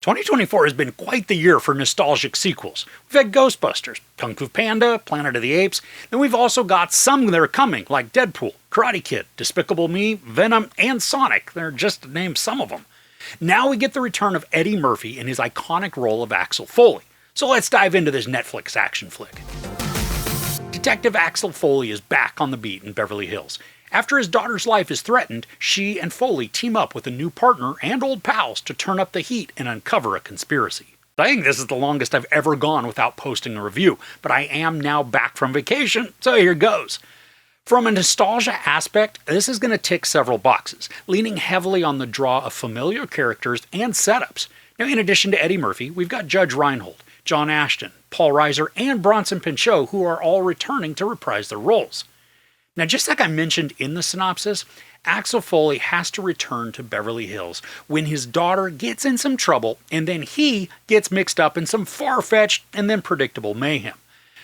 2024 has been quite the year for nostalgic sequels. We've had Ghostbusters, Kung Fu Panda, Planet of the Apes, then we've also got some that are coming, like Deadpool, Karate Kid, Despicable Me, Venom, and Sonic. They're just to name some of them. Now we get the return of Eddie Murphy in his iconic role of Axel Foley. So let's dive into this Netflix action flick. Detective Axel Foley is back on the beat in Beverly Hills. After his daughter's life is threatened, she and Foley team up with a new partner and old pals to turn up the heat and uncover a conspiracy. I think this is the longest I've ever gone without posting a review, but I am now back from vacation, so here goes. From a nostalgia aspect, this is going to tick several boxes, leaning heavily on the draw of familiar characters and setups. Now, in addition to Eddie Murphy, we've got Judge Reinhold, John Ashton, Paul Reiser, and Bronson Pinchot, who are all returning to reprise their roles. Now, just like I mentioned in the synopsis, Axel Foley has to return to Beverly Hills when his daughter gets in some trouble and then he gets mixed up in some far-fetched and then predictable mayhem.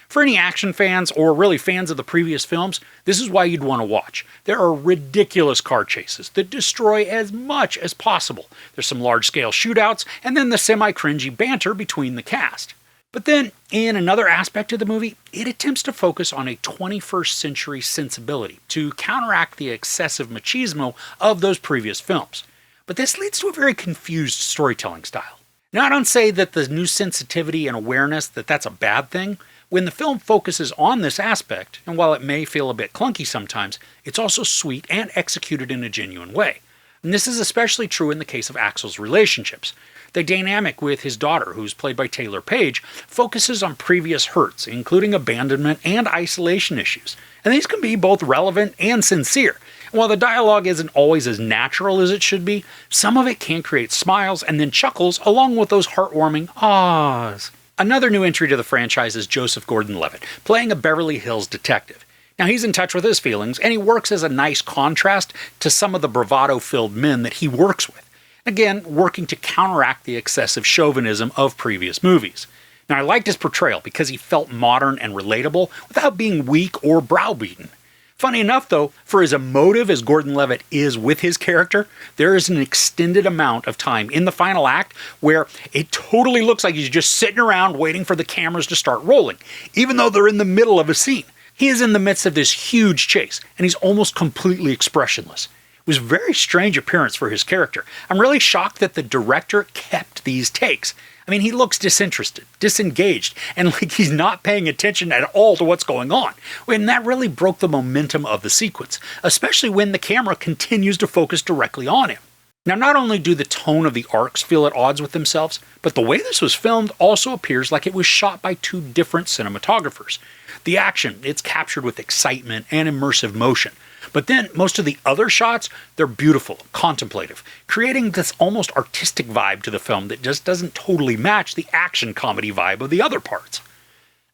For any action fans, or really fans of the previous films, this is why you'd want to watch. There are ridiculous car chases that destroy as much as possible. There's some large-scale shootouts, and then the semi-cringy banter between the cast. But then, in another aspect of the movie, it attempts to focus on a 21st century sensibility to counteract the excessive machismo of those previous films. But this leads to a very confused storytelling style. Now, I don't say that the new sensitivity and awareness that's a bad thing. When the film focuses on this aspect, and while it may feel a bit clunky sometimes, it's also sweet and executed in a genuine way. And this is especially true in the case of Axel's relationships. The dynamic with his daughter, who's played by Taylour Paige, focuses on previous hurts, including abandonment and isolation issues. And these can be both relevant and sincere. And while the dialogue isn't always as natural as it should be, some of it can create smiles and then chuckles along with those heartwarming ahs. Another new entry to the franchise is Joseph Gordon-Levitt, playing a Beverly Hills detective. Now, he's in touch with his feelings, and he works as a nice contrast to some of the bravado-filled men that he works with. Again, working to counteract the excessive chauvinism of previous movies. Now, I liked his portrayal because he felt modern and relatable without being weak or browbeaten. Funny enough, though, for as emotive as Gordon-Levitt is with his character, there is an extended amount of time in the final act where it totally looks like he's just sitting around waiting for the cameras to start rolling, even though they're in the middle of a scene. He is in the midst of this huge chase, and he's almost completely expressionless. It was a very strange appearance for his character. I'm really shocked that the director kept these takes. I mean, he looks disinterested, disengaged, and like he's not paying attention at all to what's going on. And that really broke the momentum of the sequence, especially when the camera continues to focus directly on him. Now, not only do the tone of the arcs feel at odds with themselves, but the way this was filmed also appears like it was shot by two different cinematographers. The action, it's captured with excitement and immersive motion. But then, most of the other shots, they're beautiful, contemplative, creating this almost artistic vibe to the film that just doesn't totally match the action comedy vibe of the other parts.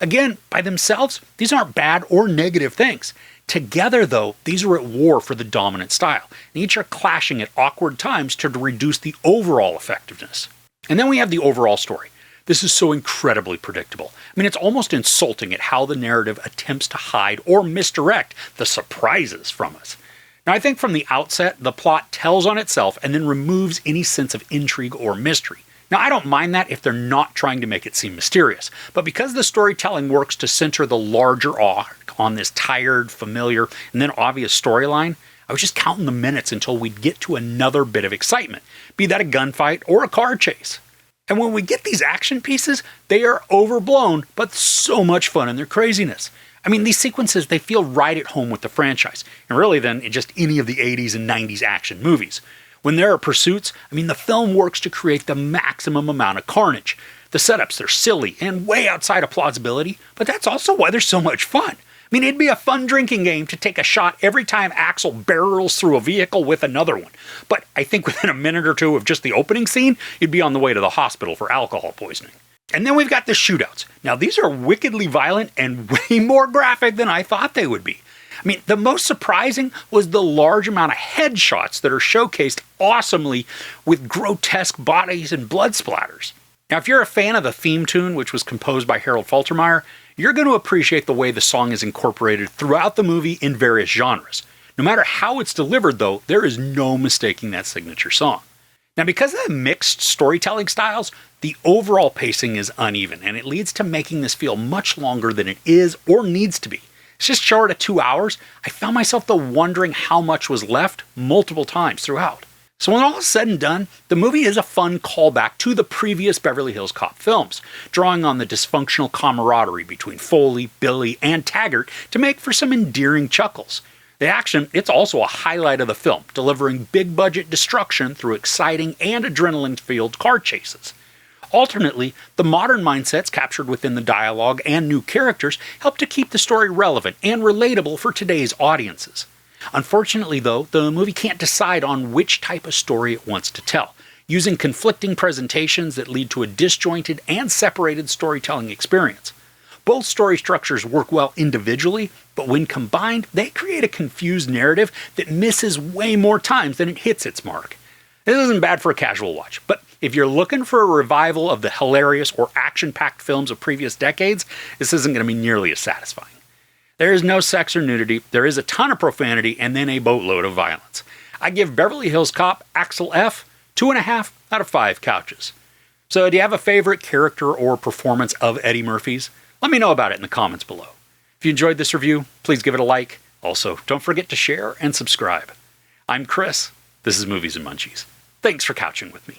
Again, by themselves, these aren't bad or negative things. Together, though, these are at war for the dominant style, and each are clashing at awkward times to reduce the overall effectiveness. And then we have the overall story. This is so incredibly predictable. I mean, it's almost insulting at how the narrative attempts to hide or misdirect the surprises from us. Now, I think from the outset, the plot tells on itself and then removes any sense of intrigue or mystery. Now, I don't mind that if they're not trying to make it seem mysterious, but because the storytelling works to center the larger arc on this tired, familiar, and then obvious storyline, I was just counting the minutes until we'd get to another bit of excitement, be that a gunfight or a car chase. And when we get these action pieces, they are overblown, but so much fun in their craziness. I mean, these sequences, they feel right at home with the franchise, and really then in just any of the 80s and 90s action movies. When there are pursuits, I mean, the film works to create the maximum amount of carnage. The setups, they're silly and way outside of plausibility, but that's also why they're so much fun. I mean, it'd be a fun drinking game to take a shot every time Axel barrels through a vehicle with another one. But I think within a minute or two of just the opening scene, you'd be on the way to the hospital for alcohol poisoning. And then we've got the shootouts. Now, these are wickedly violent and way more graphic than I thought they would be. I mean, the most surprising was the large amount of headshots that are showcased awesomely with grotesque bodies and blood splatters. Now, if you're a fan of the theme tune, which was composed by Harold Faltermeyer, you're going to appreciate the way the song is incorporated throughout the movie in various genres. No matter how it's delivered, though, there is no mistaking that signature song. Now, because of the mixed storytelling styles, the overall pacing is uneven, and it leads to making this feel much longer than it is or needs to be. It's just short of 2 hours. I found myself though wondering how much was left multiple times throughout. So when all is said and done, the movie is a fun callback to the previous Beverly Hills Cop films, drawing on the dysfunctional camaraderie between Foley, Billy, and Taggart to make for some endearing chuckles. The action, it's also a highlight of the film, delivering big-budget destruction through exciting and adrenaline-filled car chases. Alternately, the modern mindsets captured within the dialogue and new characters help to keep the story relevant and relatable for today's audiences. Unfortunately, though, the movie can't decide on which type of story it wants to tell, using conflicting presentations that lead to a disjointed and separated storytelling experience. Both story structures work well individually, but when combined, they create a confused narrative that misses way more times than it hits its mark. This isn't bad for a casual watch, but if you're looking for a revival of the hilarious or action-packed films of previous decades, this isn't going to be nearly as satisfying. There is no sex or nudity, there is a ton of profanity, and then a boatload of violence. I give Beverly Hills Cop Axel F 2.5 out of 5 couches. So do you have a favorite character or performance of Eddie Murphy's? Let me know about it in the comments below. If you enjoyed this review, please give it a like. Also, don't forget to share and subscribe. I'm Chris. This is Movies and Munchies. Thanks for couching with me.